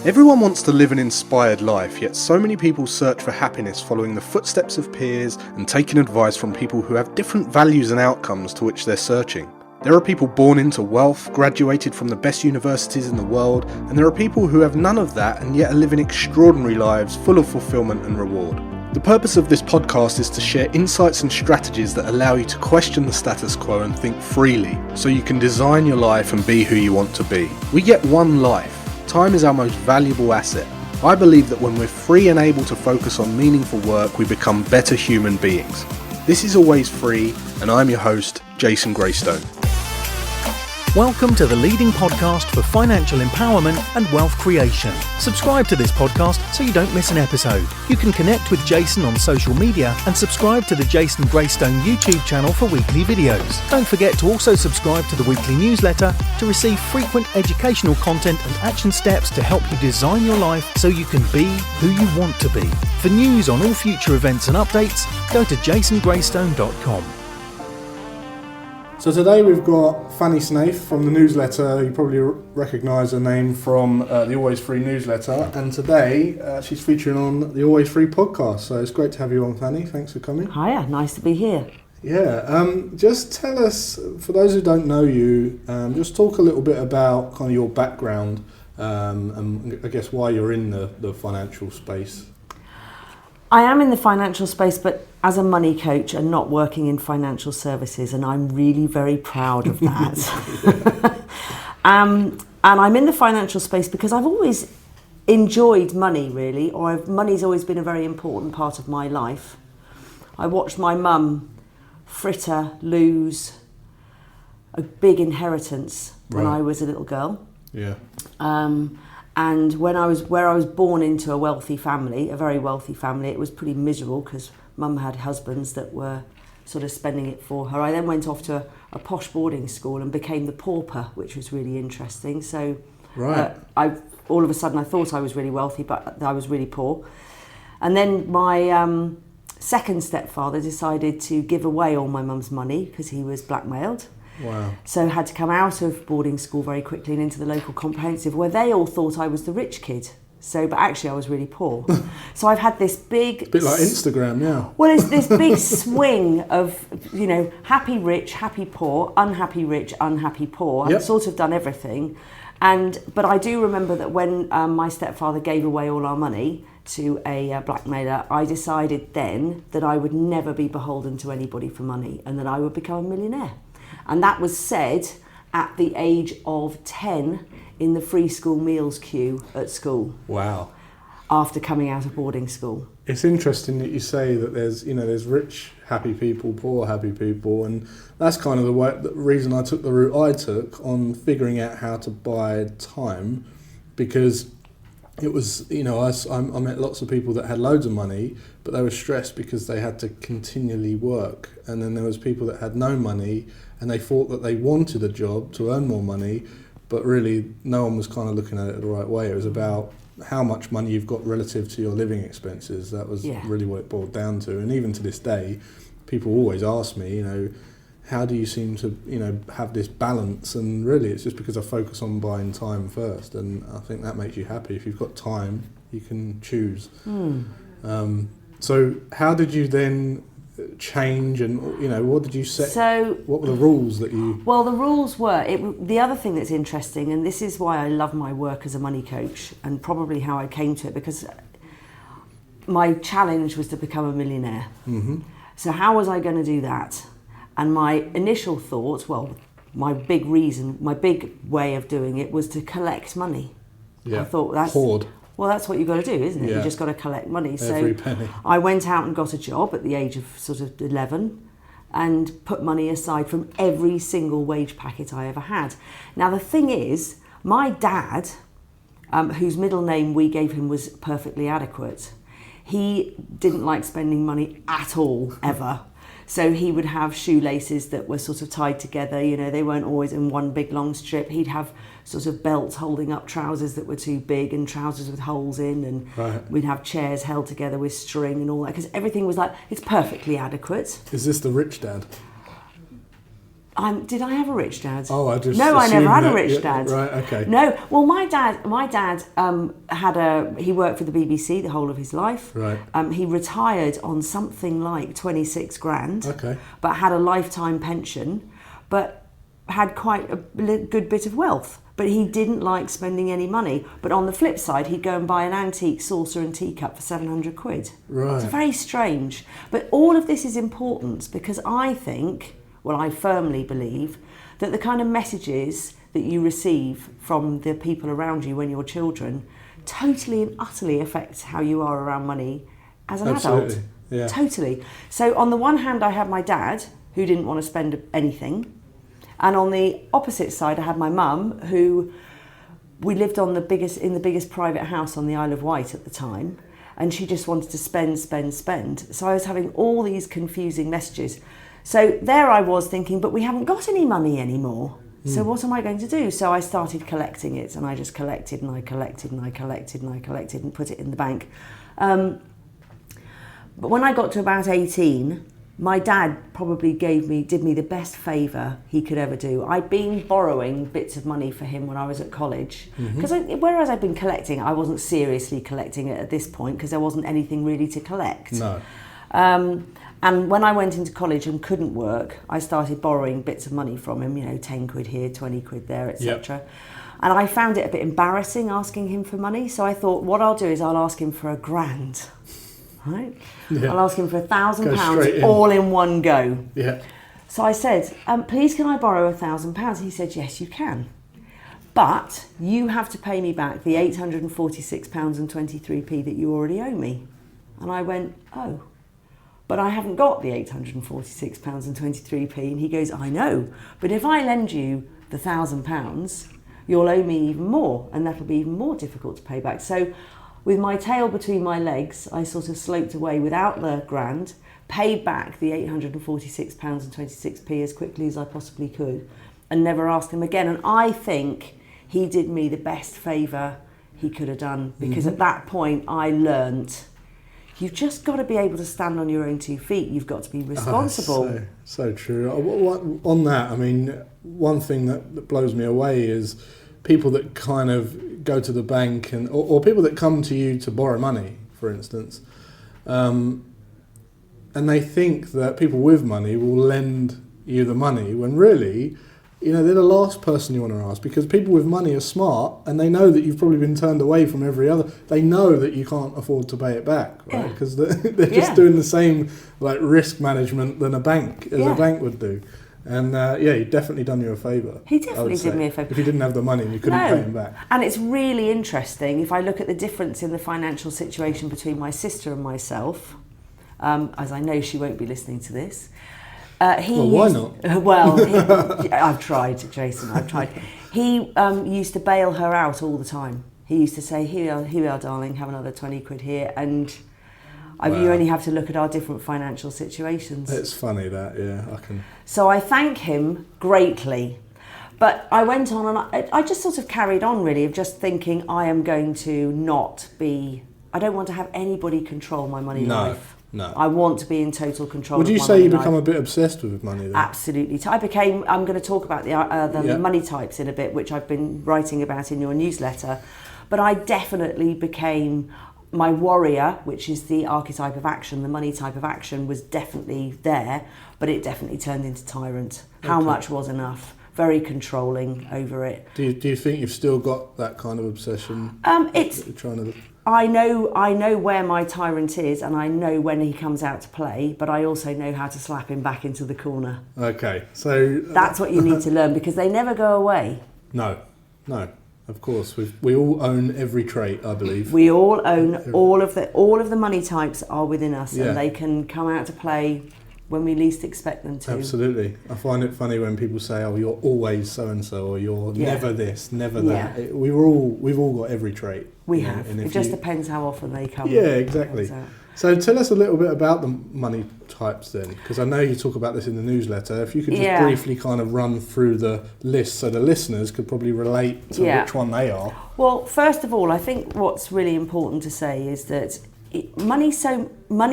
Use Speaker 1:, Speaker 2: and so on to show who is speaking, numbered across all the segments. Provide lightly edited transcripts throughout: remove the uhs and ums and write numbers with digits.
Speaker 1: Everyone wants to live an inspired life, yet so many people search for happiness following the footsteps of peers and taking advice from people who have different values and outcomes to which they're searching. There are people born into wealth, graduated from the best universities in the world, and there are people who have none of that and yet are living extraordinary lives full of fulfillment and reward. The purpose of this podcast is to share insights and strategies that allow you to question the status quo and think freely, so you can design your life and be who you want to be. We get one life. Time is our most valuable asset. I believe that when we're free and able to focus on meaningful work, we become better human beings. This is Always Free, and I'm your host, Jason Graystone.
Speaker 2: Welcome to the leading podcast for financial empowerment and wealth creation. Subscribe to this podcast so you don't miss an episode. You can connect with Jason on social media and subscribe to the Jason Graystone YouTube channel for weekly videos. Don't forget to also subscribe to the weekly newsletter to receive frequent educational content and action steps to help you design your life so you can be who you want to be. For news on all future events and updates, go to jasongraystone.com.
Speaker 1: So today we've got Fanny Snaith from the newsletter. You probably recognise her name from the Always Free newsletter. And today she's featuring on the Always Free podcast. So it's great to have you on, Fanny. Thanks for coming.
Speaker 3: Hiya, nice to be here.
Speaker 1: Yeah, just tell us, for those who don't know you, just talk a little bit about kind of your background and I guess why you're in the financial space.
Speaker 3: I am in the financial space, but as a money coach and not working in financial services, and I'm really very proud of that. And I'm in the financial space because I've always enjoyed money, really, or money's always been a very important part of my life. I watched my mum fritter, lose a big inheritance when I was a little girl.
Speaker 1: Yeah.
Speaker 3: And where I was born into a wealthy family, a very wealthy family, it was pretty miserable because mum had husbands that were sort of spending it for her. I then went off to a posh boarding school and became the pauper, which was really interesting. So all of a sudden I thought I was really wealthy, but I was really poor. And then my second stepfather decided to give away all my mum's money because he was blackmailed.
Speaker 1: Wow.
Speaker 3: So I had to come out of boarding school very quickly and into the local comprehensive, where they all thought I was the rich kid. But actually I was really poor. So I've had this big...
Speaker 1: A bit like Instagram, yeah.
Speaker 3: Well, it's this big swing of, happy rich, happy poor, unhappy rich, unhappy poor. I've sort of done everything. But I do remember that when my stepfather gave away all our money to a blackmailer, I decided then that I would never be beholden to anybody for money and that I would become a millionaire. And that was said at the age of 10 in the free school meals queue at school.
Speaker 1: Wow.
Speaker 3: After coming out of boarding school.
Speaker 1: It's interesting that you say that there's rich, happy people, poor, happy people, and that's kind of the reason I took the route I took on figuring out how to buy time, because it was, I met lots of people that had loads of money, but they were stressed because they had to continually work. And then there was people that had no money and they thought that they wanted a job to earn more money, but really no one was kind of looking at it the right way. It was about how much money you've got relative to your living expenses. That was really what it boiled down to. And even to this day, people always ask me, how do you seem to, have this balance? And really, it's just because I focus on buying time first. And I think that makes you happy. If you've got time, you can choose. So how did you then change and, what did you set? So, what were the rules that you...
Speaker 3: Well, the rules were, the other thing that's interesting, and this is why I love my work as a money coach and probably how I came to it, because my challenge was to become a millionaire. Mm-hmm. So how was I going to do that? And my initial thought, my big way of doing it was to collect money.
Speaker 1: Yeah.
Speaker 3: I thought that's...
Speaker 1: Hoard.
Speaker 3: Well, that's what you've got to do, isn't it?
Speaker 1: Yeah.
Speaker 3: You just got to collect money.
Speaker 1: Every penny.
Speaker 3: I went out and got a job at the age of sort of 11 and put money aside from every single wage packet I ever had. Now, the thing is, my dad, whose middle name we gave him was Perfectly Adequate, he didn't like spending money at all, ever. So he would have shoelaces that were sort of tied together, they weren't always in one big long strip. He'd have sort of belts holding up trousers that were too big and trousers with holes in, and we'd have chairs held together with string and all that, because everything was like, it's perfectly adequate.
Speaker 1: Is this the rich dad?
Speaker 3: Did I have a rich dad?
Speaker 1: Oh, I just
Speaker 3: no, I never had a
Speaker 1: that,
Speaker 3: rich dad.
Speaker 1: Right, okay.
Speaker 3: No, well, my dad he worked for the BBC the whole of his life.
Speaker 1: Right.
Speaker 3: He retired on something like 26 grand.
Speaker 1: Okay.
Speaker 3: But had a lifetime pension, but had quite a good bit of wealth. But he didn't like spending any money. But on the flip side, he'd go and buy an antique saucer and teacup for 700 quid.
Speaker 1: Right.
Speaker 3: It's very strange. But all of this is important because I firmly believe that the kind of messages that you receive from the people around you when you're children totally and utterly affect how you are around money as an
Speaker 1: Absolutely.
Speaker 3: adult.
Speaker 1: Yeah.
Speaker 3: Totally. So on the one hand, I had my dad, who didn't want to spend anything. And on the opposite side, I had my mum, who we lived in the biggest private house on the Isle of Wight at the time. And she just wanted to spend. So I was having all these confusing messages. So there I was thinking, but we haven't got any money anymore. So what am I going to do? So I started collecting it, and I just collected and I collected and I collected and I collected and put it in the bank. But when I got to about 18, my dad probably did me the best favour he could ever do. I'd been borrowing bits of money for him when I was at college. Because whereas I'd been collecting, I wasn't seriously collecting it at this point because there wasn't anything really to collect.
Speaker 1: No.
Speaker 3: And when I went into college and couldn't work, I started borrowing bits of money from him, 10 quid here, 20 quid there, etc.
Speaker 1: Yep.
Speaker 3: And I found it a bit embarrassing asking him for money. So I thought, what I'll do is I'll ask him for £1,000. Right?
Speaker 1: Yeah.
Speaker 3: I'll ask him for £1,000
Speaker 1: in.
Speaker 3: all in one go.
Speaker 1: Yeah.
Speaker 3: So I said, please can I borrow £1,000? He said, yes, you can. But you have to pay me back the £846.23 that you already owe me. And I went, oh, but I haven't got the £846.23. And he goes, I know, but if I lend you the £1,000, you'll owe me even more, and that'll be even more difficult to pay back. So with my tail between my legs, I sort of sloped away without the grand, paid back the £846.26 as quickly as I possibly could, and never asked him again. And I think he did me the best favour he could have done, because at that point I learnt you've just got to be able to stand on your own 2 feet. You've got to be responsible.
Speaker 1: So true. On that, I mean, one thing that blows me away is people that kind of go to the bank or people that come to you to borrow money, for instance, and they think that people with money will lend you the money when really, they're the last person you want to ask, because people with money are smart and they know that you've probably been turned away from every other. They know that you can't afford to pay it back, right? Because they're just doing the same risk management than a bank would do. And he definitely done you a favour.
Speaker 3: He definitely did me a favour.
Speaker 1: If you didn't have the money and you couldn't pay him back.
Speaker 3: And it's really interesting if I look at the difference in the financial situation between my sister and myself, as I know she won't be listening to this.
Speaker 1: Why not?
Speaker 3: I've tried, Jason, I've tried. He used to bail her out all the time. He used to say, here we are, darling, have another 20 quid here. And you only have to look at our different financial situations.
Speaker 1: It's funny that, I can.
Speaker 3: So I thank him greatly. But I went on and I just sort of carried on, really, of just thinking I am going to I don't want to have anybody control my money life.
Speaker 1: No.
Speaker 3: I want to be in total control
Speaker 1: Would
Speaker 3: of my
Speaker 1: you
Speaker 3: money
Speaker 1: say you
Speaker 3: life.
Speaker 1: become a bit obsessed with money then?
Speaker 3: Absolutely. I'm going to talk about the money types in a bit, which I've been writing about in your newsletter. But I definitely became my warrior, which is the archetype of action. The money type of action was definitely there, but it definitely turned into tyrant. How much was enough? Very controlling over it.
Speaker 1: Do you think you've still got that kind of obsession?
Speaker 3: I know where my tyrant is, and I know when he comes out to play, but I also know how to slap him back into the corner.
Speaker 1: Okay, so
Speaker 3: that's what you need to learn, because they never go away.
Speaker 1: No, of course. We all own every trait, I believe.
Speaker 3: We all own all of the money types are within us, and they can come out to play when we least expect them to.
Speaker 1: Absolutely. I find it funny when people say, "Oh, you're always so and so," or "You're never this, never that." We've all got every trait.
Speaker 3: We have. It just depends how often they come.
Speaker 1: Yeah, exactly. So tell us a little bit about the money types then, because I know you talk about this in the newsletter. If you could just briefly kind of run through the list so the listeners could probably relate to which one they are.
Speaker 3: Well, first of all, I think what's really important to say is that money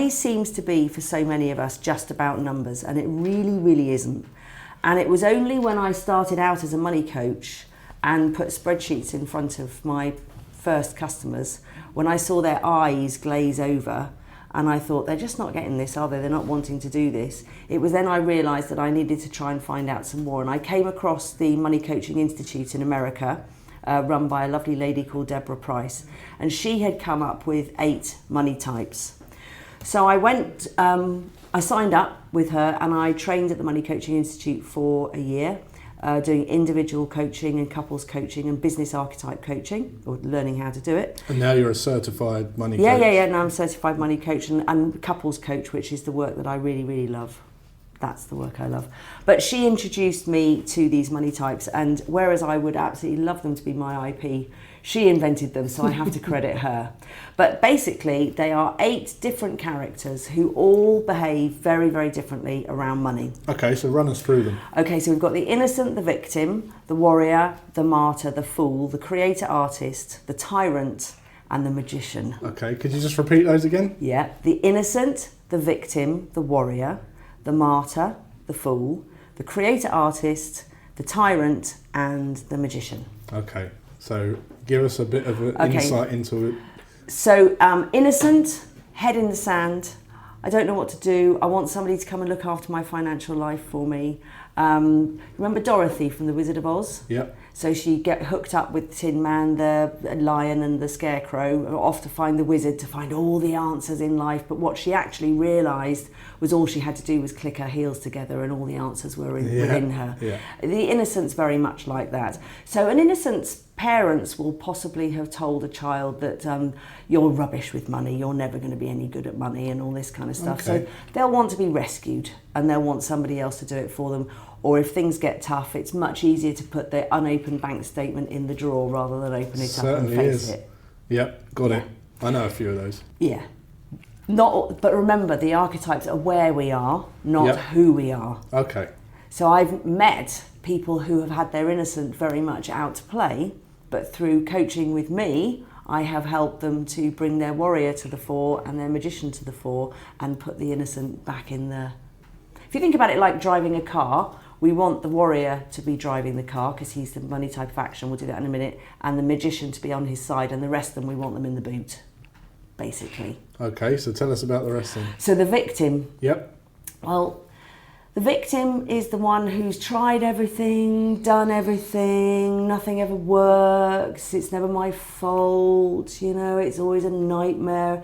Speaker 3: seems to be, for so many of us, just about numbers, and it really, really isn't. And it was only when I started out as a money coach and put spreadsheets in front of my first customers, when I saw their eyes glaze over and I thought, they're just not getting this, are they? They're not wanting to do this. It was then I realised that I needed to try and find out some more. And I came across the Money Coaching Institute in America, run by a lovely lady called Deborah Price. And she had come up with 8 money types. So I went, I signed up with her and I trained at the Money Coaching Institute for a year, doing individual coaching and couples coaching and business archetype coaching, or learning how to do it.
Speaker 1: And now you're a certified money coach.
Speaker 3: Yeah. Now I'm a certified money coach and couples coach, which is the work that I really, really love. That's the work I love. But she introduced me to these money types, and whereas I would absolutely love them to be my IP, she invented them, so I have to credit her. But basically, they are 8 different characters who all behave very, very differently around money.
Speaker 1: Okay, so run us through them.
Speaker 3: Okay, so we've got the innocent, the victim, the warrior, the martyr, the fool, the creator artist, the tyrant, and the magician.
Speaker 1: Okay, could you just repeat those again?
Speaker 3: Yeah, the innocent, the victim, the warrior, the martyr, the fool, the creator artist, the tyrant, and the magician.
Speaker 1: Okay, so give us a bit of an insight into it.
Speaker 3: So, innocent, head in the sand. I don't know what to do. I want somebody to come and look after my financial life for me. Remember Dorothy from The Wizard of Oz?
Speaker 1: Yep.
Speaker 3: So she get hooked up with Tin Man, the lion and the scarecrow, off to find the wizard to find all the answers in life. But what she actually realised was all she had to do was click her heels together and all the answers were within her. Yeah. The innocent's very much like that. So an innocent's parents will possibly have told a child that you're rubbish with money, you're never going to be any good at money and all this kind of stuff.
Speaker 1: Okay.
Speaker 3: So they'll want to be rescued and they'll want somebody else to do it for them. Or if things get tough, it's much easier to put their unopened bank statement in the drawer rather than open it up and face it.
Speaker 1: Yep, got it. I know a few of those.
Speaker 3: Yeah. But remember, the archetypes are where we are, not who we are.
Speaker 1: Okay.
Speaker 3: So I've met people who have had their innocent very much out to play, but through coaching with me, I have helped them to bring their warrior to the fore and their magician to the fore and put the innocent back in the... If you think about it like driving a car, we want the warrior to be driving the car because he's the money type of action, we'll do that in a minute, and the magician to be on his side, and the rest of them we want them in the boot, basically.
Speaker 1: Okay, so tell us about the rest of them.
Speaker 3: So the victim.
Speaker 1: Yep.
Speaker 3: Well, the victim is the one who's tried everything, done everything, nothing ever works, it's never my fault, you know, it's always a nightmare.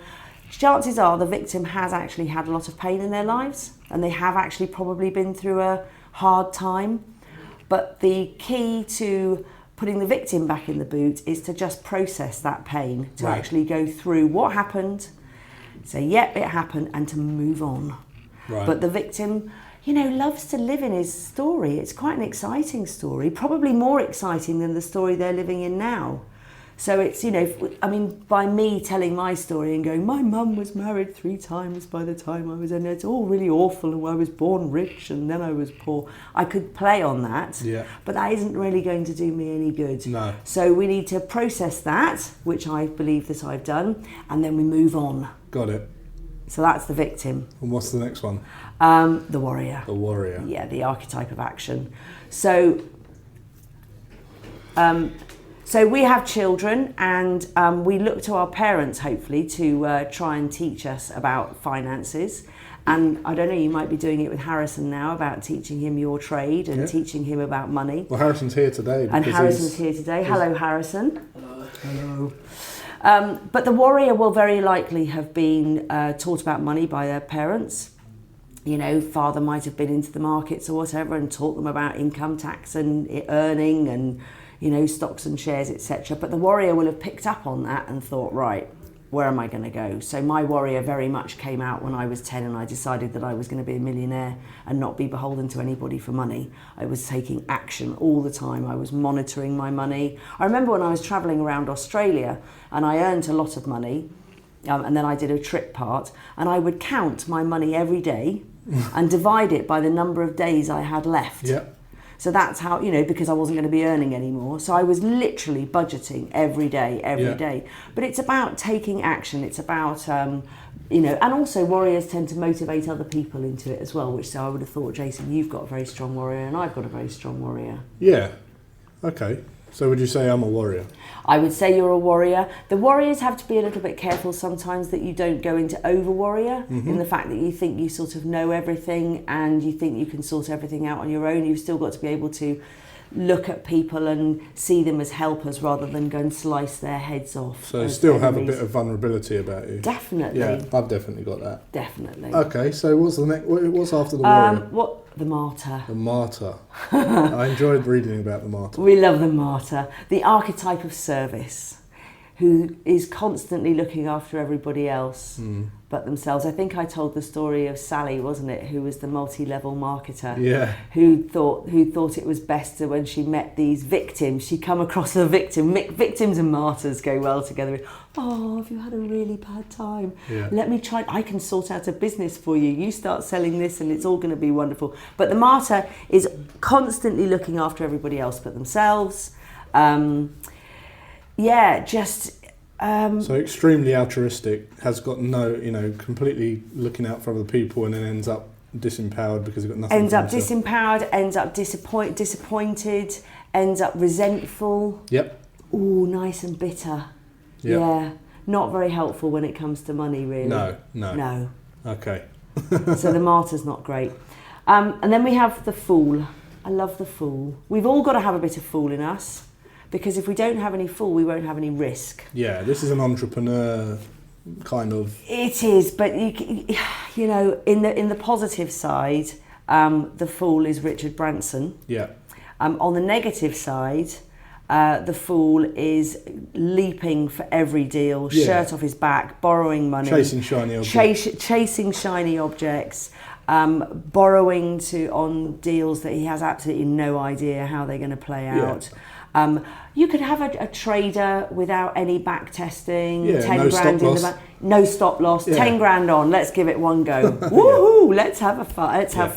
Speaker 3: Chances are the victim has actually had a lot of pain in their lives and they have actually probably been through a hard time. But the key to putting the victim back in the boot is to just process that pain, to actually go through what happened, say, yep, it happened, and to move on.
Speaker 1: Right.
Speaker 3: But the victim, you know, loves to live in his story. It's quite an exciting story, probably more exciting than the story they're living in now. So it's, you know, I mean, by me telling my story and going, my mum was married 3 times by the time I was in, it's all really awful, and I was born rich and then I was poor. I could play on that, but that isn't really going to do me any good.
Speaker 1: No.
Speaker 3: So we need to process that, which I believe that I've done, and then we move on.
Speaker 1: Got it.
Speaker 3: So that's the victim.
Speaker 1: And what's the next one?
Speaker 3: The warrior.
Speaker 1: The warrior.
Speaker 3: Yeah, the archetype of action. So we have children, and we look to our parents, hopefully, to try and teach us about finances. And I don't know, you might be doing it with Harrison now, about teaching him your trade and teaching him about money.
Speaker 1: Well, Harrison's here today.
Speaker 3: And Harrison's here today. Hello, Harrison. Hello. But the warrior will very likely have been taught about money by their parents. You know, father might have been into the markets or whatever and taught them about income tax and earning and, you know, stocks and shares, etc. But the warrior will have picked up on that and thought, right, where am I going to go? So my warrior very much came out when I was 10 and I decided that I was going to be a millionaire and not be beholden to anybody for money. I was taking action all the time. I was monitoring my money. I remember when I was travelling around Australia and I earned a lot of money, and then I did a trip part, and I would count my money every day and divide it by the number of days I had left.
Speaker 1: Yep.
Speaker 3: So that's how, because I wasn't going to be earning anymore. So I was literally budgeting every day. But it's about taking action. It's about, and also warriors tend to motivate other people into it as well, which so I would have thought, Jason, you've got a very strong warrior and I've got a very strong warrior.
Speaker 1: Yeah. Okay. So would you say I'm a warrior?
Speaker 3: I would say you're a warrior. The warriors have to be a little bit careful sometimes that you don't go into over-warrior in the fact that you think you sort of know everything and you think you can sort everything out on your own. You've still got to be able to look at people and see them as helpers rather than go and slice their heads off.
Speaker 1: So still have a bit of vulnerability about you.
Speaker 3: Definitely.
Speaker 1: Yeah, I've definitely got that.
Speaker 3: Definitely.
Speaker 1: Okay, so what's the next? What's after the warrior?
Speaker 3: The martyr.
Speaker 1: The martyr. I enjoyed reading about the martyr.
Speaker 3: We love the martyr. The archetype of service, who is constantly looking after everybody else but themselves. I think I told the story of Sally, wasn't it, who was the multi-level marketer, who thought it was best that when she met these victims, she'd come across a victim. Victims and martyrs go well together. Oh, have you had a really bad time?
Speaker 1: Yeah.
Speaker 3: Let me try. I can sort out a business for you. You start selling this and it's all going to be wonderful. But the martyr is constantly looking after everybody else but themselves.
Speaker 1: So extremely altruistic, has got no, completely looking out for other people and then ends up disempowered because he's got nothing.
Speaker 3: Ends up disempowered, ends up disappointed, ends up resentful.
Speaker 1: Yep.
Speaker 3: Ooh, nice and bitter.
Speaker 1: Yep.
Speaker 3: Yeah. Not very helpful when it comes to money, really.
Speaker 1: No. Okay.
Speaker 3: So the martyr's not great. And then we have the fool. I love the fool. We've all got to have a bit of fool in us, because if we don't have any fool, we won't have any risk.
Speaker 1: Yeah, this is an entrepreneur kind of...
Speaker 3: It is, but in the positive side, the fool is Richard Branson.
Speaker 1: Yeah.
Speaker 3: On the negative side, the fool is leaping for every deal, shirt off his back, borrowing money,
Speaker 1: chasing shiny objects,
Speaker 3: chasing shiny objects, borrowing on deals that he has absolutely no idea how they're going to play out. You could have a trader without any back testing, 10 grand in the bank, no stop loss, 10 grand on, let's give it one go. Woohoo, let's have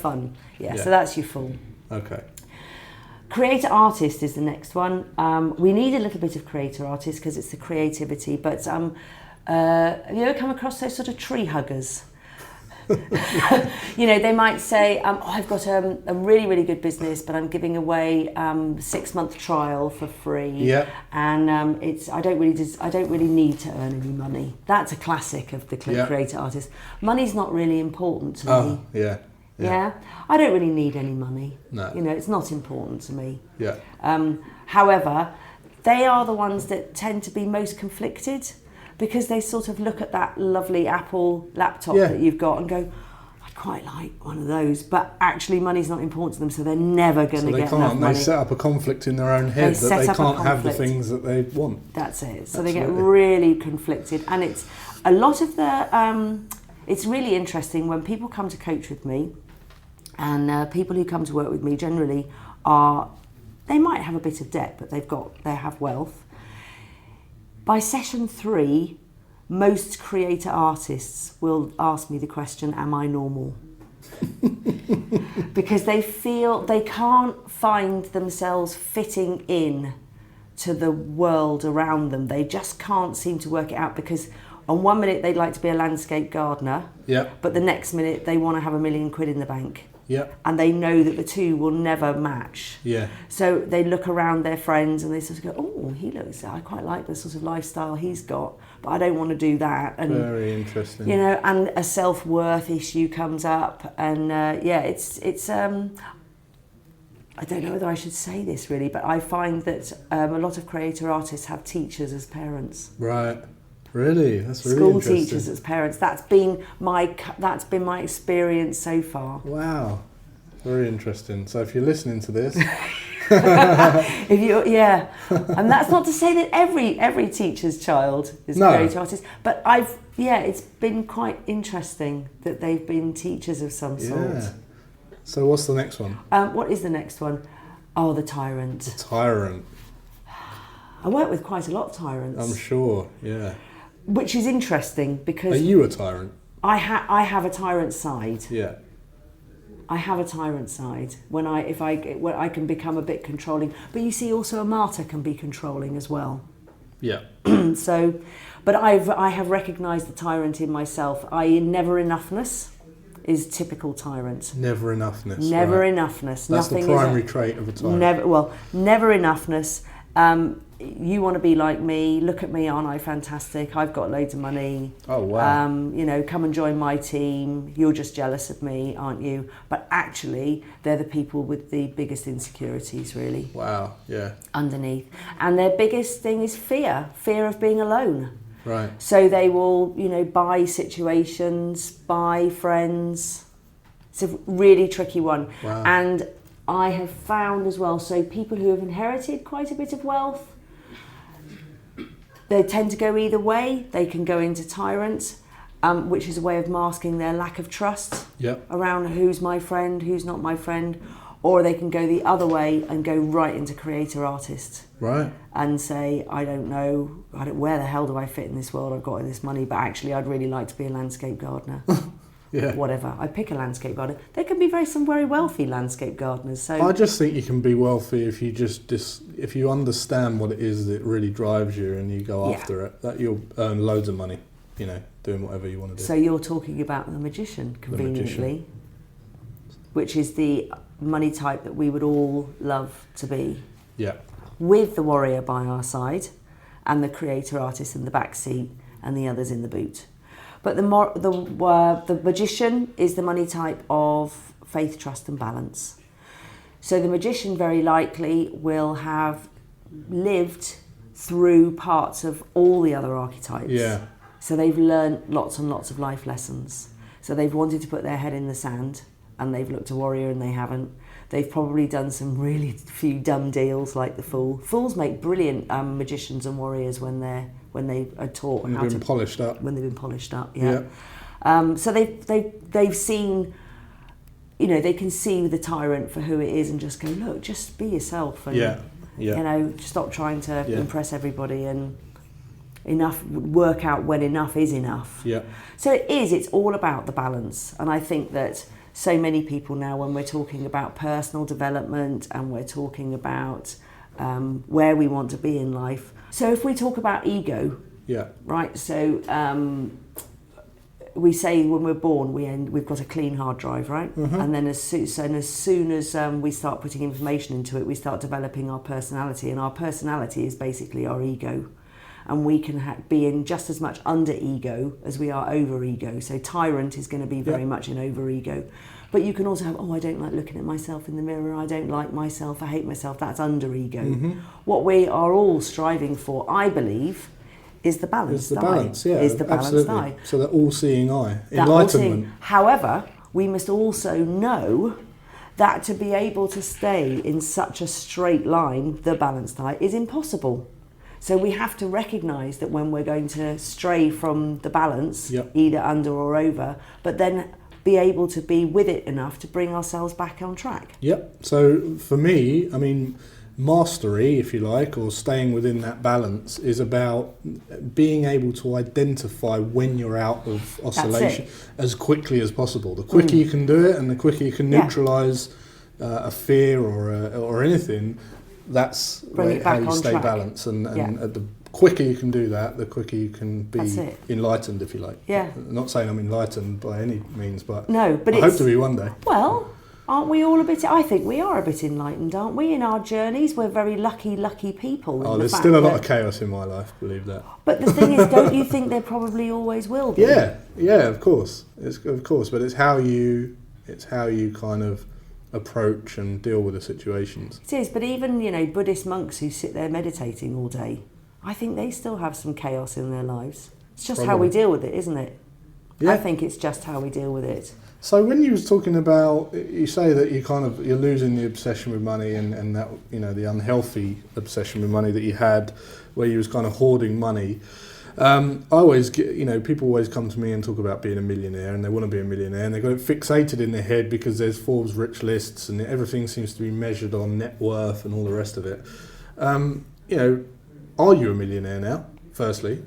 Speaker 3: fun. Yeah, so that's your fool.
Speaker 1: Okay.
Speaker 3: Creator artist is the next one. We need a little bit of creator artist because it's the creativity, but have you ever come across those sort of tree huggers? They might say, I've got a really, really good business, but I'm giving away 6-month trial for free.
Speaker 1: Yeah. And
Speaker 3: I don't really need to earn any money. That's a classic of the creator artist. Money's not really important to me. Yeah. I don't really need any money.
Speaker 1: No.
Speaker 3: It's not important to me.
Speaker 1: Yeah.
Speaker 3: However, they are the ones that tend to be most conflicted, because they sort of look at that lovely Apple laptop that you've got and go, I'd quite like one of those, but actually money's not important to them, so they're never going to get enough money.
Speaker 1: They set up a conflict in their own head that they can't have the things that they want.
Speaker 3: That's it. So they get really conflicted, and it's a lot of the, it's really interesting when people come to coach with me, and people who come to work with me generally they might have a bit of debt, but they have wealth. By session 3, most creator artists will ask me the question, am I normal? Because they feel they can't find themselves fitting in to the world around them. They just can't seem to work it out, because on one minute they'd like to be a landscape gardener, but the next minute they want to have £1 million in the bank.
Speaker 1: Yeah.
Speaker 3: And they know that the two will never match.
Speaker 1: Yeah.
Speaker 3: So they look around their friends and they sort of go, oh, I quite like the sort of lifestyle he's got, but I don't want to do that. And,
Speaker 1: very interesting.
Speaker 3: And a self-worth issue comes up, and it's I don't know whether I should say this really, but I find that a lot of creator artists have teachers as parents.
Speaker 1: Right. Really? That's really
Speaker 3: School
Speaker 1: interesting.
Speaker 3: teachers as parents. That's been my experience so far.
Speaker 1: Wow. Very interesting. So if you're listening to this,
Speaker 3: and that's not to say that every teacher's child is a creator artist, but it's been quite interesting that they've been teachers of some sort.
Speaker 1: So what's the next one?
Speaker 3: What is the next one? Oh, the tyrant.
Speaker 1: The tyrant.
Speaker 3: I work with quite a lot of tyrants.
Speaker 1: I'm sure. Yeah.
Speaker 3: Which is interesting because...
Speaker 1: Are you a tyrant?
Speaker 3: I have a tyrant side.
Speaker 1: Yeah.
Speaker 3: I have a tyrant side when I can become a bit controlling. But you see, also a martyr can be controlling as well.
Speaker 1: Yeah.
Speaker 3: So, but I have recognised the tyrant in myself. Never enoughness is typical tyrant.
Speaker 1: Never enoughness.
Speaker 3: Never
Speaker 1: right.
Speaker 3: enoughness.
Speaker 1: That's
Speaker 3: Nothing
Speaker 1: the primary trait of a tyrant.
Speaker 3: Never enoughness. You want to be like me? Look at me, aren't I fantastic? I've got loads of money.
Speaker 1: Oh wow.
Speaker 3: Come and join my team. You're just jealous of me, aren't you? But actually, they're the people with the biggest insecurities, really.
Speaker 1: Wow. Yeah.
Speaker 3: Underneath, and their biggest thing is fear of being alone.
Speaker 1: Right.
Speaker 3: So they will, buy situations, buy friends. It's a really tricky one.
Speaker 1: Wow.
Speaker 3: And I have found as well, so people who have inherited quite a bit of wealth, they tend to go either way. They can go into tyrants, which is a way of masking their lack of trust around who's my friend, who's not my friend. Or they can go the other way and go right into creator artist.
Speaker 1: Right.
Speaker 3: And say, I don't know, where the hell do I fit in this world? I've got this money, but actually I'd really like to be a landscape gardener.
Speaker 1: Yeah.
Speaker 3: Whatever. I pick a landscape gardener. There can be some very wealthy landscape gardeners. So
Speaker 1: I just think you can be wealthy if you if you understand what it is that really drives you and you go after it. That you'll earn loads of money, doing whatever you want to do.
Speaker 3: So you're talking about the magician, conveniently, which is the money type that we would all love to be.
Speaker 1: Yeah.
Speaker 3: With the warrior by our side and the creator artist in the back seat and the others in the boot. But the magician is the money type of faith, trust and balance. So the magician very likely will have lived through parts of all the other archetypes.
Speaker 1: Yeah.
Speaker 3: So they've learned lots and lots of life lessons. So they've wanted to put their head in the sand and they've looked a warrior and they haven't. They've probably done some really few dumb deals like the Fool. Fools make brilliant magicians and warriors when they are taught
Speaker 1: when
Speaker 3: how
Speaker 1: they've
Speaker 3: to
Speaker 1: been polished up.
Speaker 3: When they've been polished up, yeah. So they've seen, they can see the tyrant for who it is and just go, look, just be yourself and stop trying to impress everybody and work out when enough is enough.
Speaker 1: Yeah.
Speaker 3: So it's all about the balance, and I think that so many people now, when we're talking about personal development and we're talking about where we want to be in life. So if we talk about ego, right? So we say when we're born, we've got a clean hard drive, right? Mm-hmm. And then as soon as we start putting information into it, we start developing our personality, and our personality is basically our ego. And we can be in just as much under ego as we are over ego. So tyrant is going to be very much in over ego. But you can also have, I don't like looking at myself in the mirror, I don't like myself, I hate myself. That's under ego. Mm-hmm. What we are all striving for, I believe, is the balanced eye. Is the balanced eye.
Speaker 1: So the all-seeing eye, enlightenment.
Speaker 3: However, we must also know that to be able to stay in such a straight line, the balanced eye, is impossible. So we have to recognise that when we're going to stray from the balance, either under or over, but then be able to be with it enough to bring ourselves back on track.
Speaker 1: Yep. So for me, mastery, if you like, or staying within that balance is about being able to identify when you're out of oscillation as quickly as possible. The quicker you can do it and the quicker you can neutralise a fear or anything, that's how you stay balanced, and the quicker you can do that, the quicker you can be enlightened, if you like. Yeah. Not saying I'm enlightened by any means, but I hope to be one day.
Speaker 3: Well, aren't we all a bit? I think we are a bit enlightened, aren't we? In our journeys, we're very lucky people.
Speaker 1: There's still a lot of chaos in my life, believe that.
Speaker 3: But the thing is, don't you think there probably always will be?
Speaker 1: Yeah, of course, but it's how you kind of approach and deal with the situations.
Speaker 3: It is, but even Buddhist monks who sit there meditating all day, I think they still have some chaos in their lives. It's just how we deal with it, isn't it? Yeah. I think it's just how we deal with it.
Speaker 1: So when you was talking about, you say that you're losing the obsession with money and that the unhealthy obsession with money that you had, where you was kind of hoarding money. I always get, people always come to me and talk about being a millionaire, and they want to be a millionaire, and they've got it fixated in their head because there's Forbes rich lists and everything seems to be measured on net worth and all the rest of it. Are you a millionaire now, firstly?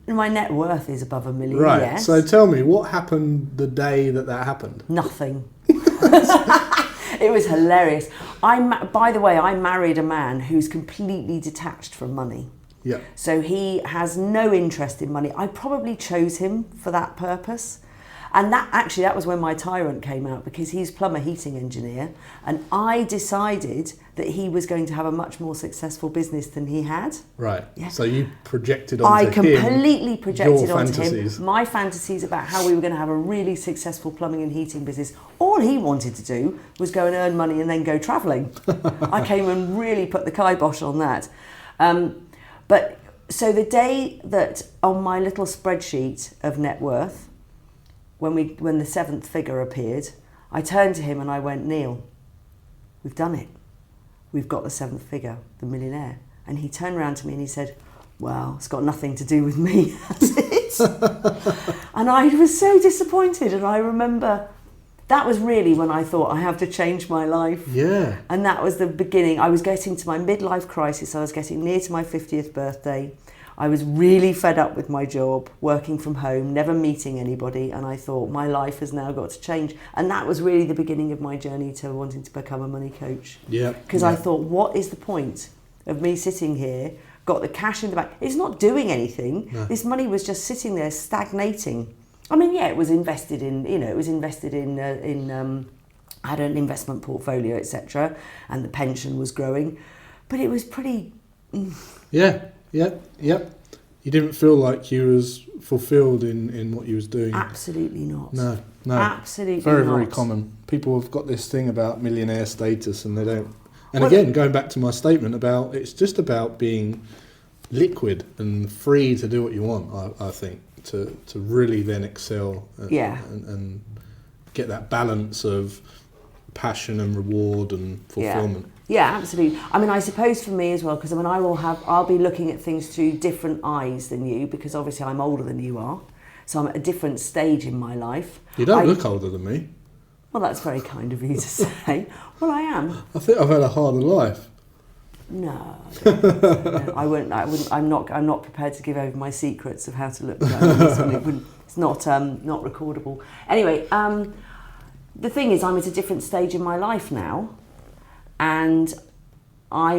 Speaker 3: My net worth is above $1 million,
Speaker 1: right.
Speaker 3: Yes.
Speaker 1: So tell me, what happened the day that happened?
Speaker 3: Nothing. It was hilarious. By the way, I married a man who's completely detached from money.
Speaker 1: Yeah.
Speaker 3: So he has no interest in money. I probably chose him for that purpose. And that was when my tyrant came out, because he's plumber heating engineer, and I decided that he was going to have a much more successful business than he had.
Speaker 1: Right.
Speaker 3: Yeah.
Speaker 1: So you projected onto him.
Speaker 3: I completely projected onto
Speaker 1: fantasies.
Speaker 3: him my fantasies about how we were going to have a really successful plumbing and heating business. All he wanted to do was go and earn money and then go travelling. I came and really put the kibosh on that. But so the day that on my little spreadsheet of net worth, when the seventh figure appeared, I turned to him and I went, Neil, we've done it. We've got the seventh figure, the millionaire. And he turned around to me and he said, well, it's got nothing to do with me, has it? And I was so disappointed. And I remember that was really when I thought, I have to change my life.
Speaker 1: Yeah.
Speaker 3: And that was the beginning. I was getting to my midlife crisis. I was getting near to my 50th birthday. I was really fed up with my job, working from home, never meeting anybody, and I thought my life has now got to change. And that was really the beginning of my journey to wanting to become a money coach.
Speaker 1: Yeah.
Speaker 3: Because I thought, what is the point of me sitting here, got the cash in the bank? It's not doing anything. No. This money was just sitting there stagnating. I mean, yeah, it was invested in, I had an investment portfolio, etc., and the pension was growing, but it was pretty...
Speaker 1: Yeah. You didn't feel like you was fulfilled in what you was doing.
Speaker 3: Absolutely not.
Speaker 1: No.
Speaker 3: Absolutely
Speaker 1: very,
Speaker 3: not.
Speaker 1: very common. People have got this thing about millionaire status and they don't. And
Speaker 3: well,
Speaker 1: again, going back to my statement about, it's just about being liquid and free to do what you want, I think, to really then excel and get that balance of passion and reward and fulfillment.
Speaker 3: Yeah, absolutely. I mean, I suppose for me as well, because I'll be looking at things through different eyes than you, because obviously I'm older than you are, so I'm at a different stage in my life.
Speaker 1: You don't look older than me.
Speaker 3: Well, that's very kind of you to say. Well, I am.
Speaker 1: I think I've had a harder life.
Speaker 3: No, I wouldn't. I'm not prepared to give over my secrets of how to look. It's not recordable. Anyway, the thing is, I'm at a different stage in my life now. And I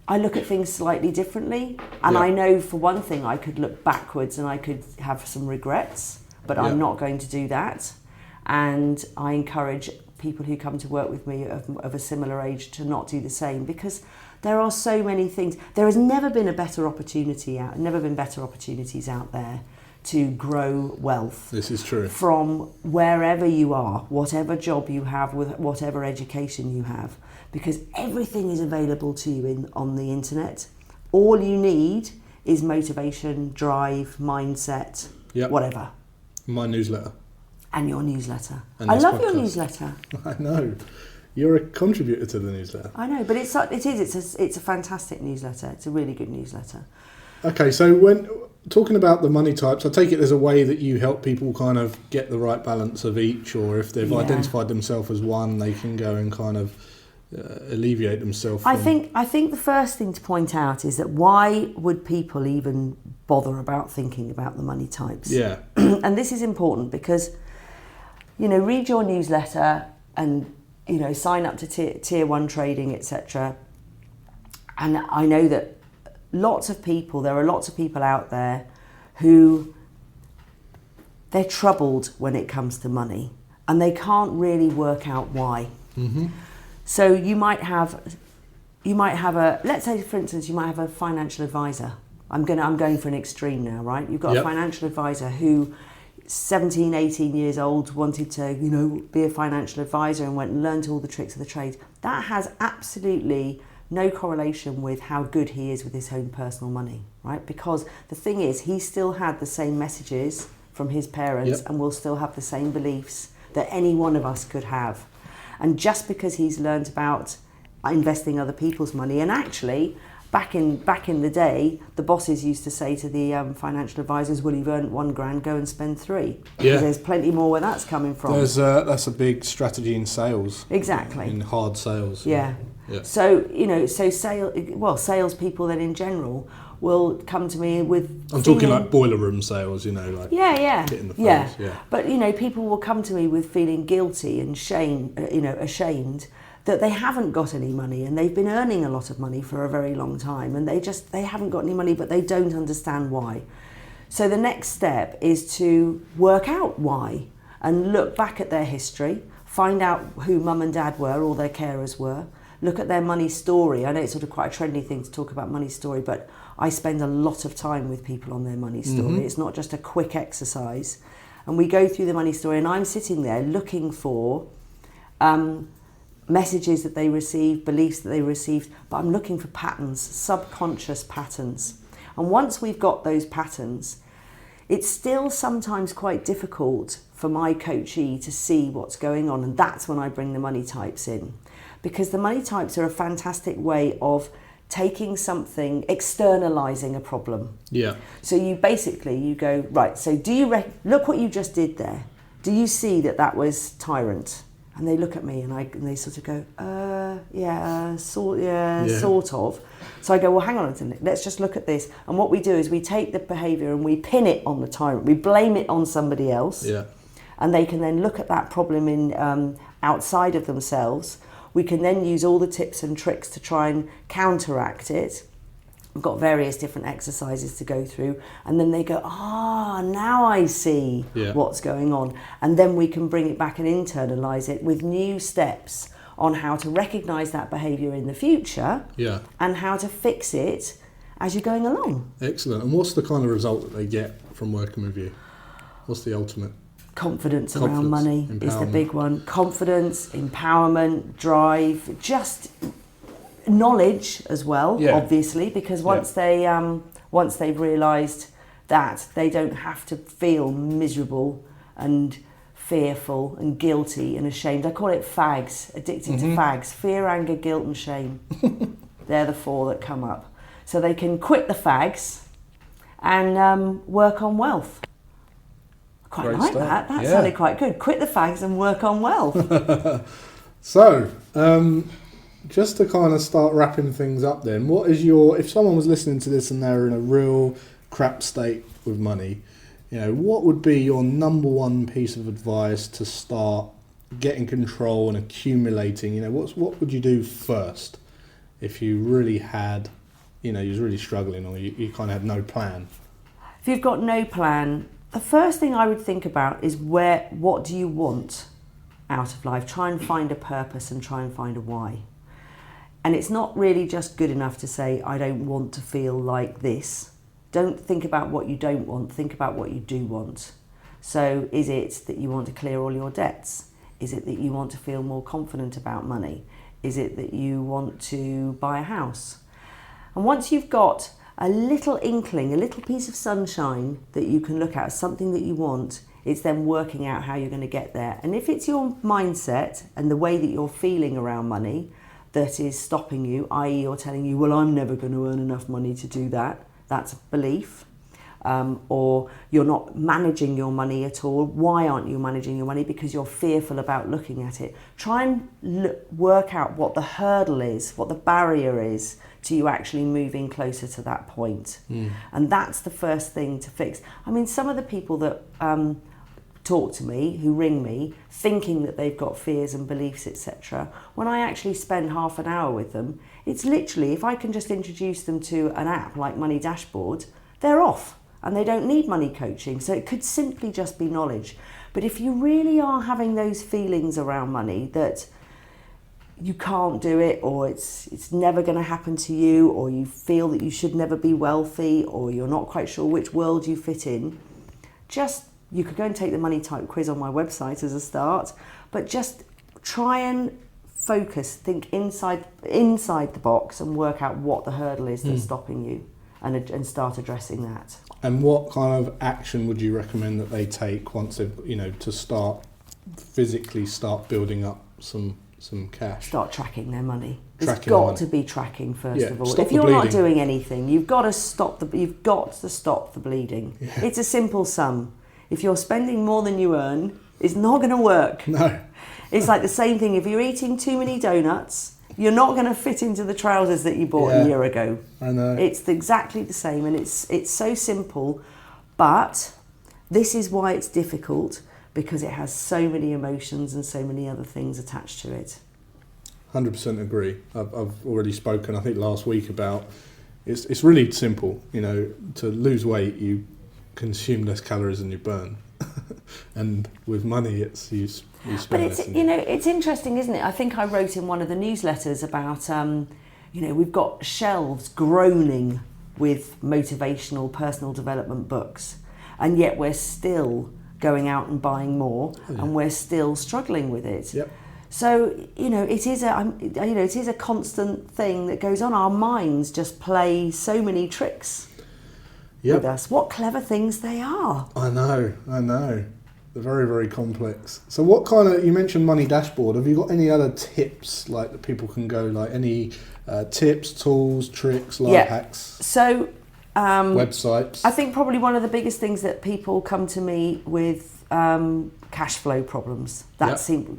Speaker 3: look at things slightly differently, and I know for one thing I could look backwards and I could have some regrets, but I'm not going to do that. And I encourage people who come to work with me of a similar age to not do the same, because there are so many things. There has never been better opportunities out there to grow wealth. This is true. From wherever you are, whatever job you have, with whatever education you have, because everything is available to you on the internet. All you need is motivation, drive, mindset, whatever. My newsletter. And your newsletter. And I love your newsletter. I know. You're a contributor to the newsletter. I know, but it's a fantastic newsletter. It's a really good newsletter. Okay, so when talking about the money types, I take it there's a way that you help people kind of get the right balance of each, or if they've identified themselves as one, they can go and kind of alleviate themselves. I think the first thing to point out is that why would people even bother about thinking about the money types? Yeah. And this is important because, read your newsletter and, sign up to tier 1 trading, etc. And I know that there are lots of people out there who they're troubled when it comes to money and they can't really work out why. Mm-hmm. So you might have let's say for instance, you might have a financial advisor. I'm going for an extreme now, right? You've got a financial advisor who 17, 18 years old, wanted to, be a financial advisor and went and learned all the tricks of the trade. That has absolutely no correlation with how good he is with his own personal money, right? Because the thing is, he still had the same messages from his parents and will still have the same beliefs that any one of us could have. And just because he's learned about investing other people's money, and actually, back in the day, the bosses used to say to the financial advisors, well, you've earned £1,000, go and spend £3,000. Because there's plenty more where that's coming from. That's a big strategy in sales. Exactly. In hard sales. Yeah. So, salespeople then in general will come to me with
Speaker 1: I'm talking like boiler room sales, like hitting the phones. Yeah.
Speaker 3: But people will come to me with feeling guilty and ashamed that they haven't got any money, and they've been earning a lot of money for a very long time, and they haven't got any money, but they don't understand why. So the next step is to work out why and look back at their history, find out who mum and dad were or their carers were, look at their money story. I know it's sort of quite a trendy thing to talk about money story, but I spend a lot of time with people on their money story. Mm-hmm. It's not just a quick exercise. And we go through the money story, and I'm sitting there looking for messages that they received, beliefs that they received, but I'm looking for patterns, subconscious patterns. And once we've got those patterns, it's still sometimes quite difficult for my coachee to see what's going on, and that's when I bring the money types in. Because the money types are a fantastic way of taking something, externalizing a problem.
Speaker 1: Yeah.
Speaker 3: So you go, right, so do you look what you just did there. Do you see that was tyrant? And they look at me and they sort of go, sort of. So I go, well, hang on a minute, let's just look at this. And what we do is we take the behaviour and we pin it on the tyrant. We blame it on somebody else.
Speaker 1: Yeah.
Speaker 3: And they can then look at that problem in outside of themselves. We can then use all the tips and tricks to try and counteract it. We've got various different exercises to go through, and then they go, now I see what's going on. And then we can bring it back and internalise it with new steps on how to recognise that behaviour in the future and how to fix it as you're going along.
Speaker 1: Excellent. And what's the kind of result that they get from working with you? What's the ultimate?
Speaker 3: Confidence around money is the big one. Confidence, empowerment, drive, just knowledge as well, obviously, because once they've realised that they don't have to feel miserable and fearful and guilty and ashamed. I call it fags, addicted to fags. Fear, anger, guilt and shame. They're the four that come up. So they can quit the fags and work on wealth. Quite
Speaker 1: Great
Speaker 3: like
Speaker 1: start.
Speaker 3: that. That sounded quite good. Quit the fags and work on wealth.
Speaker 1: So, just to kind of start wrapping things up then, what is if someone was listening to this and they're in a real crap state with money, what would be your number one piece of advice to start getting control and accumulating? What would you do first if you really had, you was really struggling, or you kind of had no plan?
Speaker 3: If you've got no plan, the first thing I would think about is what do you want out of life? Try and find a purpose and try and find a why. And it's not really just good enough to say, I don't want to feel like this. Don't think about what you don't want, think about what you do want. So is it that you want to clear all your debts? Is it that you want to feel more confident about money? Is it that you want to buy a house? And once you've got a little inkling, a little piece of sunshine that you can look at, something that you want, it's then working out how you're going to get there. And if it's your mindset and the way that you're feeling around money that is stopping you, i.e. you're telling you, well, I'm never going to earn enough money to do that, that's a belief. Or you're not managing your money at all. Why aren't you managing your money? Because you're fearful about looking at it. Try and work out what the hurdle is, what the barrier is to you actually moving closer to that point. And that's the first thing to fix. I mean, some of the people that talk to me, who ring me, thinking that they've got fears and beliefs, etc., when I actually spend half an hour with them, it's literally, if I can just introduce them to an app like Money Dashboard, they're off. And they don't need money coaching. So it could simply just be knowledge. But if you really are having those feelings around money that you can't do it, or it's never going to happen to you, or you feel that you should never be wealthy, or you're not quite sure which world you fit in, you could go and take the money type quiz on my website as a start, but just try and focus, think inside the box and work out what the hurdle is that's stopping you, and start addressing that.
Speaker 1: And what kind of action would you recommend that they take once they've, to physically start building up some cash?
Speaker 3: Start tracking their money. It's got to be tracking first of all. If you're
Speaker 1: bleeding.
Speaker 3: Not doing anything, you've got to stop the bleeding.
Speaker 1: Yeah.
Speaker 3: It's a simple sum. If you're spending more than you earn, it's not going to work.
Speaker 1: No.
Speaker 3: It's like the same thing. If you're eating too many donuts, You're not going to fit into the trousers that you bought a year ago.
Speaker 1: I know.
Speaker 3: It's exactly the same, and it's so simple, but this is why it's difficult, because it has so many emotions and so many other things attached to it.
Speaker 1: 100% agree. I've already spoken, I think last week, about it's really simple. You know, to lose weight, you consume less calories than you burn, and with money, it's you spend
Speaker 3: But
Speaker 1: less.
Speaker 3: it's interesting, isn't it? I think I wrote in one of the newsletters about we've got shelves groaning with motivational personal development books, and yet we're still going out and buying more, and we're still struggling with it.
Speaker 1: Yep.
Speaker 3: So it is a constant thing that goes on. Our minds just play so many tricks with us. What clever things they are!
Speaker 1: I know. They're very, very complex. So what kind of, you mentioned money dashboard, have you got any other tips like that people can go, like any tips, tools, tricks, life hacks?
Speaker 3: So
Speaker 1: websites?
Speaker 3: I think probably one of the biggest things that people come to me with cash flow problems.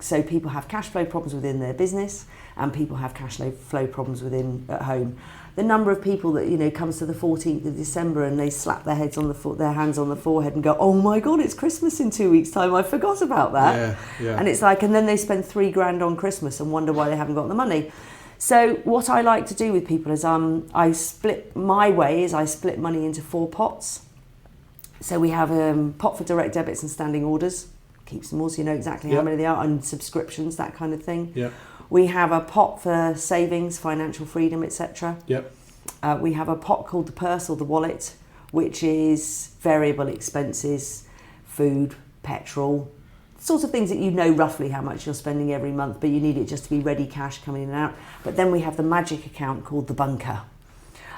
Speaker 3: So people have cash flow problems within their business, and people have cash flow problems within at home. The number of people that comes to the 14th of December and they slap their hands on the forehead and go, "Oh my God, it's Christmas in 2 weeks' time! I forgot about that."
Speaker 1: Yeah.
Speaker 3: And it's like, and then they spend $3,000 on Christmas and wonder why they haven't got the money. So what I like to do with people is I split money into 4 pots. So we have a pot for direct debits and standing orders, keeps them all so you know exactly how many they are, and subscriptions, that kind of thing.
Speaker 1: Yeah.
Speaker 3: We have a pot for savings, financial freedom, etc.
Speaker 1: Yep.
Speaker 3: We have a pot called the purse or the wallet, which is variable expenses, food, petrol, sorts of things that you know roughly how much you're spending every month, but you need it just to be ready cash coming in and out. But then we have the magic account called the bunker.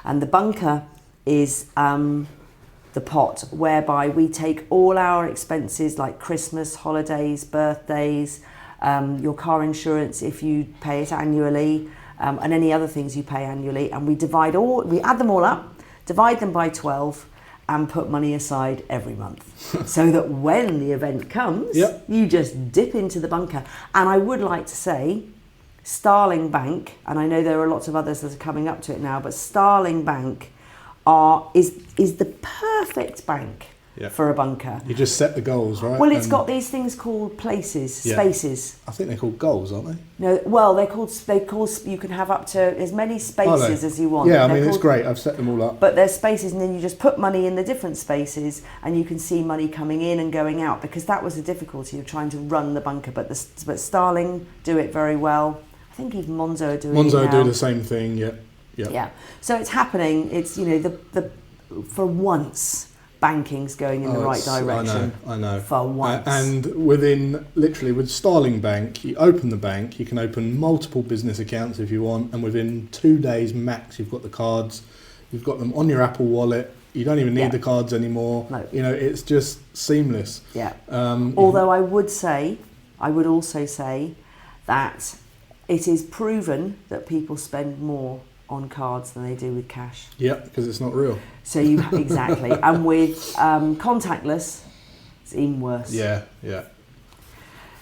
Speaker 3: And the bunker is the pot whereby we take all our expenses like Christmas, holidays, birthdays, your car insurance if you pay it annually, and any other things you pay annually, and we add them all up, divide them by 12, and put money aside every month, so that when the event comes, you just dip into the bunker. And I would like to say, Starling Bank, and I know there are lots of others that are coming up to it now, but Starling Bank is the perfect bank for a bunker.
Speaker 1: You just set the goals, right?
Speaker 3: Well, it's got these things called spaces.
Speaker 1: I think they're called goals, aren't they?
Speaker 3: No, well, they're called. You can have up to as many spaces as you want.
Speaker 1: Yeah, it's great. I've set them all up.
Speaker 3: But there's spaces, and then you just put money in the different spaces, and you can see money coming in and going out, because that was the difficulty of trying to run the bunker. But Starling do it very well. I think even Monzo are doing it now.
Speaker 1: Monzo do the same thing. Yeah.
Speaker 3: So it's happening. It's for once, banking's going in the right direction.
Speaker 1: I know.
Speaker 3: For once.
Speaker 1: And with Starling Bank, you open the bank, you can open multiple business accounts if you want, and within 2 days max, you've got the cards, you've got them on your Apple Wallet. You don't even need the cards anymore.
Speaker 3: No.
Speaker 1: It's just seamless.
Speaker 3: Yeah. Although I would also say that it is proven that people spend more on cards than they do with cash.
Speaker 1: Yeah, because it's not real.
Speaker 3: So exactly. And with contactless, it's even worse.
Speaker 1: Yeah.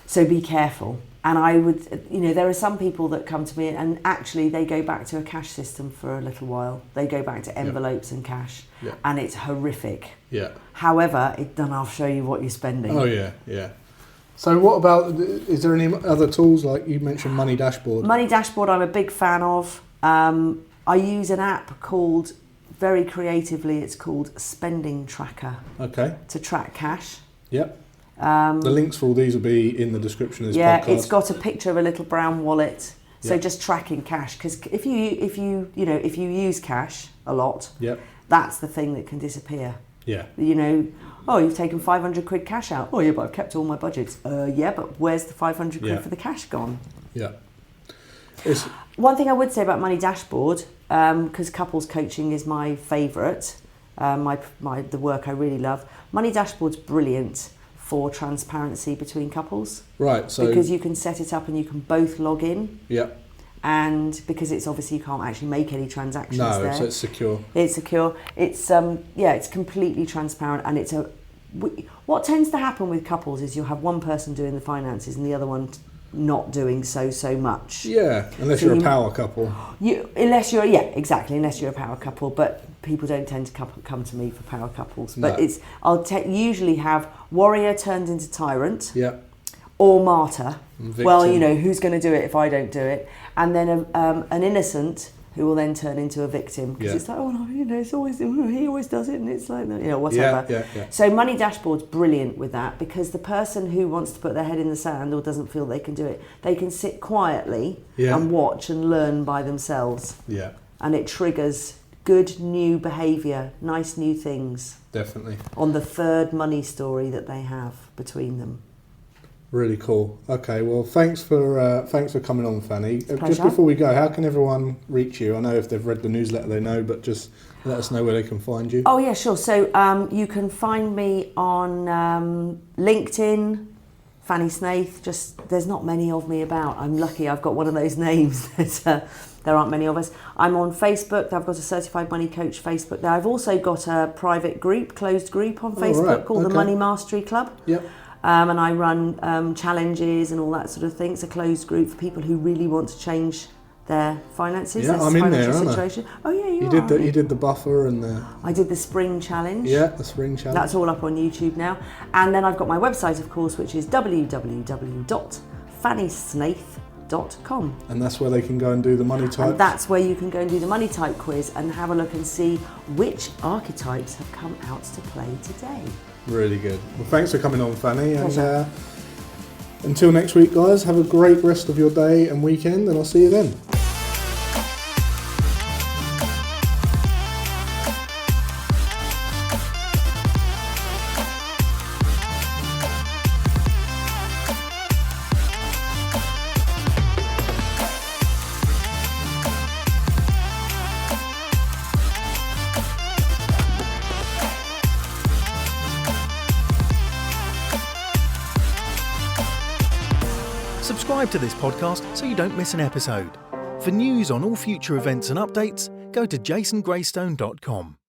Speaker 3: So be careful. And I would, there are some people that come to me and actually they go back to a cash system for a little while. They go back to envelopes and cash, and it's horrific. Yeah. However, then I'll show you what you're spending.
Speaker 1: Oh yeah. So what about, is there any other tools, like you mentioned Money Dashboard?
Speaker 3: Money Dashboard I'm a big fan of. I use an app called, very creatively, it's called Spending Tracker. Okay. To track cash.
Speaker 1: Yep. The links for all these will be in the description of this podcast.
Speaker 3: Yeah, it's got a picture of a little brown wallet. So just tracking cash, because if you use cash a lot, that's the thing that can disappear. Yeah. You've taken 500 quid cash out. Oh yeah, but I've kept all my budgets. Yeah, but where's the 500 quid for the cash gone? Yeah. One thing I would say about Money Dashboard, because couples coaching is my favourite, the work I really love. Money Dashboard's brilliant for transparency between couples. Right. So because you can set it up and you can both log in. Yeah. And because it's obviously you can't actually make any transactions there. No, so it's secure. It's secure. It's it's completely transparent, and it's what tends to happen with couples is you'll have one person doing the finances and the other one not doing so much.
Speaker 1: Yeah, unless
Speaker 3: So
Speaker 1: you're a
Speaker 3: you-
Speaker 1: power couple.
Speaker 3: Unless you're unless you're a power couple, but people don't tend to come to me for power couples. But
Speaker 1: No.
Speaker 3: I'll usually have warrior turned into tyrant,
Speaker 1: Yeah.
Speaker 3: or martyr.
Speaker 1: Victim.
Speaker 3: Well, who's going to do it if I don't do it? And then an innocent who will then turn into a victim, because
Speaker 1: Yeah.
Speaker 3: it's like, oh no, it's always he always does it, and it's like, whatever.
Speaker 1: Yeah.
Speaker 3: So Money Dashboard's brilliant with that, because the person who wants to put their head in the sand or doesn't feel they can do it, they can sit quietly
Speaker 1: Yeah.
Speaker 3: and watch and learn by themselves,
Speaker 1: Yeah,
Speaker 3: and it triggers good new behaviour, nice new things
Speaker 1: definitely.
Speaker 3: on the third money story that they have between them.
Speaker 1: Really cool. Okay, well, thanks for coming on, Fanny. Just
Speaker 3: Pleasure.
Speaker 1: before we go, how can everyone reach you? I know if they've read the newsletter, they know, but just let us know where they can find you.
Speaker 3: Oh yeah, sure. So you can find me on LinkedIn, Fanny Snaith. Just there's not many of me about. I'm lucky I've got one of those names that there aren't many of us. I'm on Facebook. I've got a Certified Money Coach Facebook there. I've also got a private group, closed group on Facebook
Speaker 1: right.
Speaker 3: called the
Speaker 1: Okay.
Speaker 3: Money Mastery Club.
Speaker 1: Yep.
Speaker 3: And I run challenges and all that sort of thing. It's a closed group for people who really want to change their finances,
Speaker 1: Yeah,
Speaker 3: their
Speaker 1: I'm in
Speaker 3: financial
Speaker 1: there, aren't I?
Speaker 3: situation. Oh yeah,
Speaker 1: You
Speaker 3: are, aren't
Speaker 1: did the buffer and the
Speaker 3: I did the spring challenge.
Speaker 1: the spring challenge.
Speaker 3: That's all up on YouTube now. And then I've got my website, of course, which is www.fannysnaith.com.
Speaker 1: And that's where they can go and do the money types.
Speaker 3: And that's where you can go and do the money type quiz and have a look and see which archetypes have come out to play today.
Speaker 1: Really good. Well, thanks for coming on, Fanny.
Speaker 3: Pleasure.
Speaker 1: And until next week, guys, have a great rest of your day and weekend, and I'll see you then.
Speaker 2: Subscribe to this podcast so you don't miss an episode. For news on all future events and updates, go to jasongraystone.com.